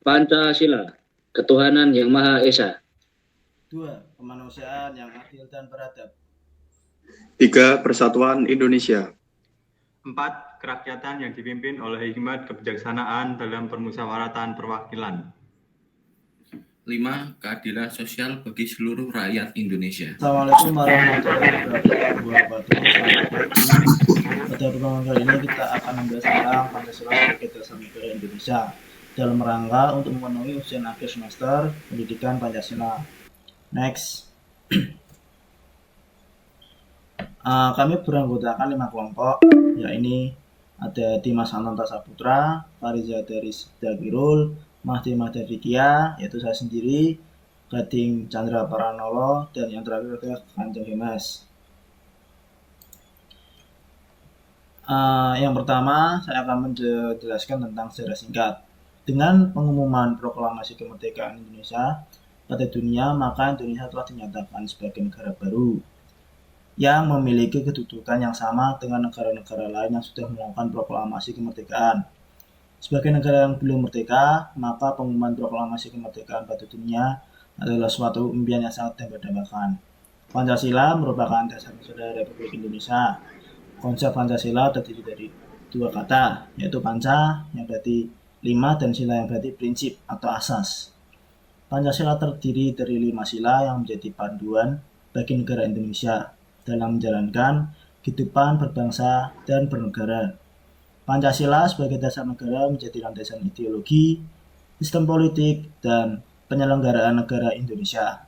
Pancasila, ketuhanan yang Maha Esa. 2. Kemanusiaan yang adil dan beradab. 3. Persatuan Indonesia. 4. Kerakyatan yang dipimpin oleh hikmat kebijaksanaan dalam permusyawaratan perwakilan. 5. Keadilan sosial bagi seluruh rakyat Indonesia. Assalamualaikum warahmatullahi wabarakatuh. Pada pertemuan kali ini kita akan membahas tentang Pancasila sebagai dasar negara Indonesia dalam rangka untuk memenuhi ujian akhir semester pendidikan Pancasila. Next. Kami beranggotakan 5 kelompok, yakni ada Dimas Ananta Saputra, Fariza Daris Dagirul, Mahdi Mahdavikia, yaitu saya sendiri, Gading Chandra Paranolo, dan yang terakhir adalah Kanjeng Hemas. Yang pertama, saya akan menjelaskan tentang sejarah singkat. Dengan pengumuman proklamasi kemerdekaan Indonesia pada dunia, maka Indonesia telah dinyatakan sebagai negara baru yang memiliki kedudukan yang sama dengan negara-negara lain yang sudah melakukan proklamasi kemerdekaan. Sebagai negara yang belum merdeka, maka pengumuman proklamasi kemerdekaan pada dunia adalah suatu impian yang sangat dambah-dambakan. Pancasila merupakan dasar negara Republik Indonesia. Konsep Pancasila terdiri dari 2 kata, yaitu panca yang berarti 5 dan sila yang berarti prinsip atau asas. Pancasila terdiri dari 5 sila yang menjadi panduan bagi negara Indonesia dalam menjalankan kehidupan berbangsa dan bernegara. Pancasila sebagai dasar negara menjadi landasan ideologi, sistem politik, dan penyelenggaraan negara Indonesia.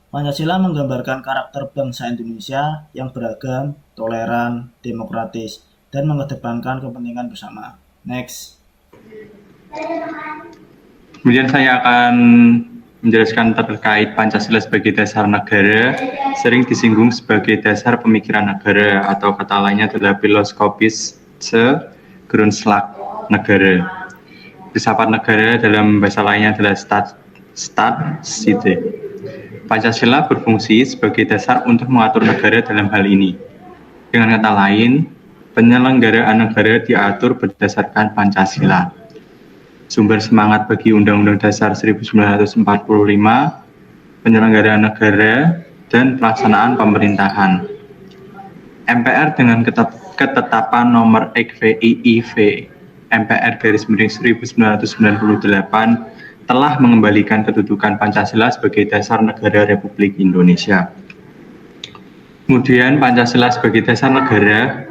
Pancasila menggambarkan karakter bangsa Indonesia yang beragam, toleran, demokratis, dan mengedepankan kepentingan bersama. Next. Kemudian saya akan menjelaskan terkait Pancasila sebagai dasar negara, sering disinggung sebagai dasar pemikiran negara atau kata lainnya adalah Philosophis Grundslag negara. Filsafat negara dalam bahasa lainnya adalah Staatsrecht. Pancasila berfungsi sebagai dasar untuk mengatur negara dalam hal ini. Dengan kata lain, penyelenggaraan negara diatur berdasarkan Pancasila. Sumber semangat bagi Undang-Undang Dasar 1945, penyelenggaraan negara, dan pelaksanaan pemerintahan. MPR dengan ketetapan nomor XVIIV MPR _1998 telah mengembalikan kedudukan Pancasila sebagai dasar negara Republik Indonesia. Kemudian Pancasila sebagai dasar negara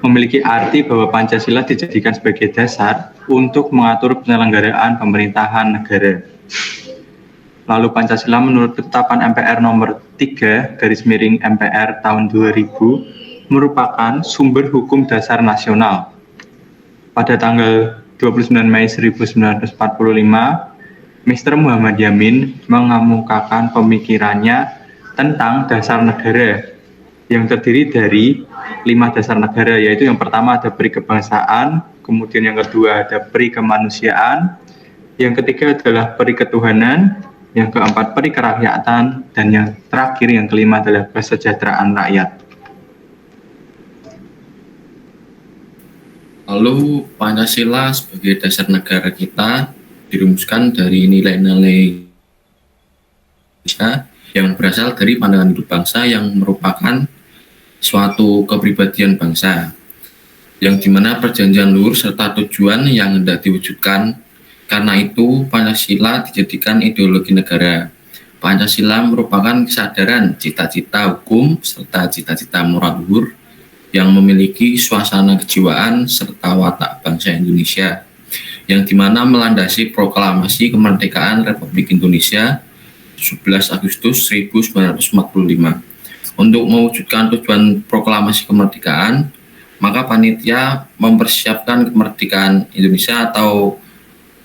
memiliki arti bahwa Pancasila dijadikan sebagai dasar untuk mengatur penyelenggaraan pemerintahan negara. Lalu Pancasila menurut ketetapan MPR nomor 3 _MPR tahun 2000 merupakan sumber hukum dasar nasional. Pada tanggal 29 Mei 1945, Mr. Muhammad Yamin mengemukakan pemikirannya tentang dasar negara yang terdiri dari 5 dasar negara, yaitu yang pertama ada peri kebangsaan, kemudian yang kedua ada peri kemanusiaan, yang ketiga adalah peri ketuhanan, yang keempat peri kerakyatan, dan yang terakhir yang kelima adalah kesejahteraan rakyat. Lalu Pancasila sebagai dasar negara kita dirumuskan dari nilai-nilai yang berasal dari pandangan hidup bangsa yang merupakan suatu kepribadian bangsa, yang dimana perjanjian luhur serta tujuan yang hendak diwujudkan. Karena itu Pancasila dijadikan ideologi negara. Pancasila merupakan kesadaran cita-cita hukum serta cita-cita moral luhur yang memiliki suasana kejiwaan serta watak bangsa Indonesia, yang dimana melandasi proklamasi kemerdekaan Republik Indonesia 11 Agustus 1945. Untuk mewujudkan tujuan proklamasi kemerdekaan, maka panitia mempersiapkan kemerdekaan Indonesia atau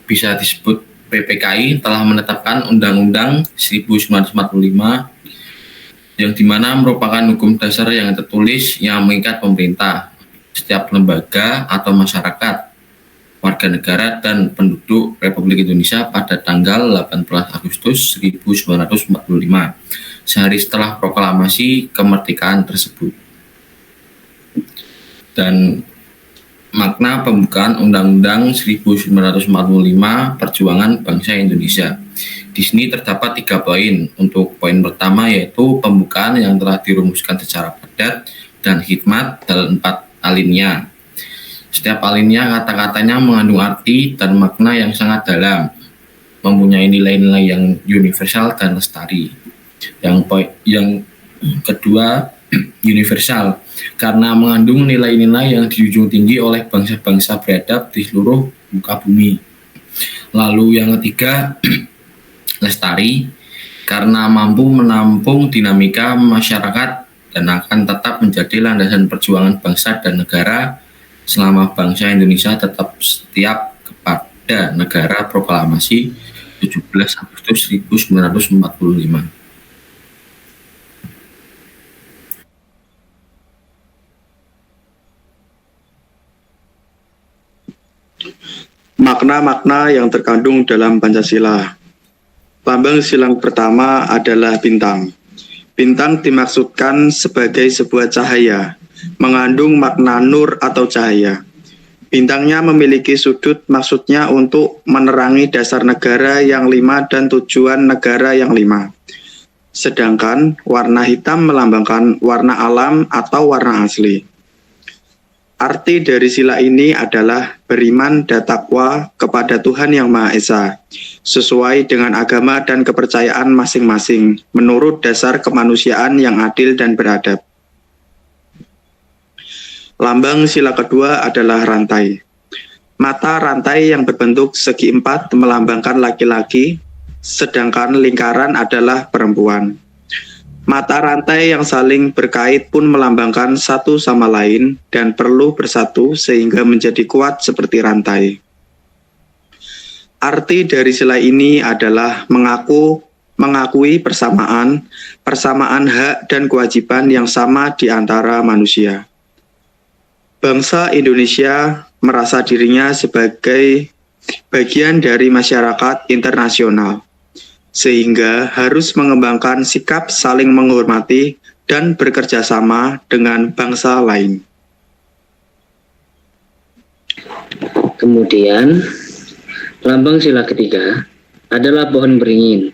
bisa disebut PPKI telah menetapkan Undang-Undang 1945 yang dimana merupakan hukum dasar yang tertulis yang mengikat pemerintah, setiap lembaga atau masyarakat, warga negara, dan penduduk Republik Indonesia pada tanggal 18 Agustus 1945, sehari setelah proklamasi kemerdekaan tersebut. Dan makna pembukaan Undang-Undang 1945 Perjuangan Bangsa Indonesia. Di sini terdapat 3 poin. Untuk poin pertama yaitu pembukaan yang telah dirumuskan secara padat dan hikmat dalam 4 alinea. Setiap alinea kata-katanya mengandung arti dan makna yang sangat dalam, mempunyai nilai-nilai yang universal dan lestari. Yang kedua, universal, karena mengandung nilai-nilai yang dijunjung tinggi oleh bangsa-bangsa beradab di seluruh muka bumi. Lalu yang ketiga, lestari, karena mampu menampung dinamika masyarakat dan akan tetap menjadi landasan perjuangan bangsa dan negara selama bangsa Indonesia tetap setia kepada negara proklamasi 17 Agustus 1945. Makna-makna yang terkandung dalam Pancasila. Lambang silang pertama adalah bintang. Bintang dimaksudkan sebagai sebuah cahaya, mengandung makna nur atau cahaya. Bintangnya memiliki sudut, maksudnya untuk menerangi dasar negara yang 5 dan tujuan negara yang 5. Sedangkan warna hitam melambangkan warna alam atau warna asli. Arti dari sila ini adalah beriman dan takwa kepada Tuhan Yang Maha Esa, sesuai dengan agama dan kepercayaan masing-masing, menurut dasar kemanusiaan yang adil dan beradab. Lambang sila kedua adalah rantai. Mata rantai yang berbentuk segi 4 melambangkan laki-laki, sedangkan lingkaran adalah perempuan. Mata rantai yang saling berkait pun melambangkan satu sama lain dan perlu bersatu sehingga menjadi kuat seperti rantai. Arti dari sila ini adalah mengakui persamaan hak dan kewajiban yang sama di antara manusia. Bangsa Indonesia merasa dirinya sebagai bagian dari masyarakat internasional, sehingga harus mengembangkan sikap saling menghormati dan bekerja sama dengan bangsa lain. Kemudian, lambang sila ketiga adalah pohon beringin.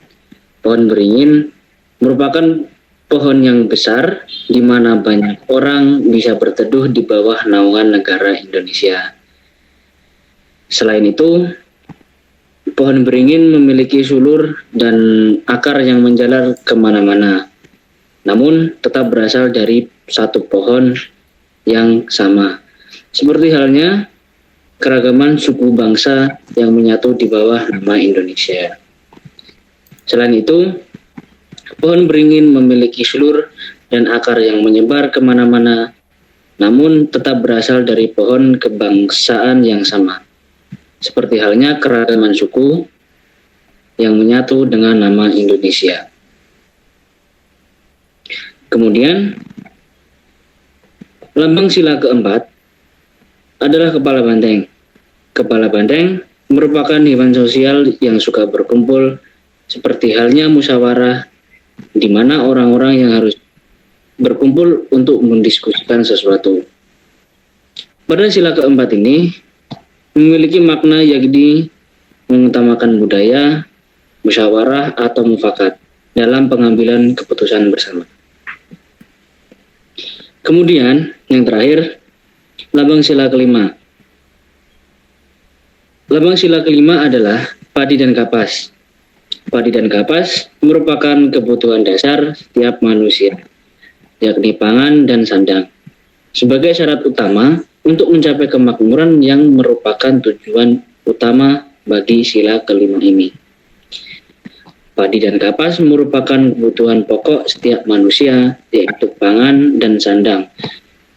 Pohon beringin merupakan pohon yang besar di mana banyak orang bisa berteduh di bawah naungan negara Indonesia. Selain itu, pohon beringin memiliki sulur dan akar yang menjalar kemana-mana, namun tetap berasal dari satu pohon yang sama. Seperti halnya keragaman suku bangsa yang menyatu di bawah nama Indonesia. Selain itu, pohon beringin memiliki sulur dan akar yang menyebar kemana-mana, namun tetap berasal dari pohon kebangsaan yang sama. Seperti halnya keragaman suku yang menyatu dengan nama Indonesia. Kemudian, lambang sila keempat adalah kepala banteng. Kepala banteng merupakan hewan sosial yang suka berkumpul, seperti halnya musyawarah, di mana orang-orang yang harus berkumpul untuk mendiskusikan sesuatu. Pada sila keempat ini, memiliki makna yakni mengutamakan budaya, musyawarah atau mufakat dalam pengambilan keputusan bersama. Kemudian yang terakhir, lambang sila kelima. Lambang sila kelima adalah padi dan kapas. Padi dan kapas merupakan kebutuhan dasar setiap manusia, yakni pangan dan sandang, sebagai syarat utama untuk mencapai kemakmuran yang merupakan tujuan utama bagi sila kelima ini. Padi dan kapas merupakan kebutuhan pokok setiap manusia, yaitu pangan dan sandang,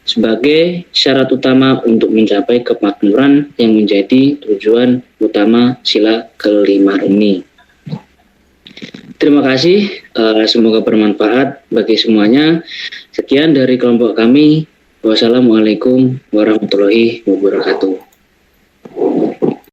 sebagai syarat utama untuk mencapai kemakmuran yang menjadi tujuan utama sila kelima ini. Terima kasih, semoga bermanfaat bagi semuanya. Sekian dari kelompok kami. Wassalamualaikum warahmatullahi wabarakatuh.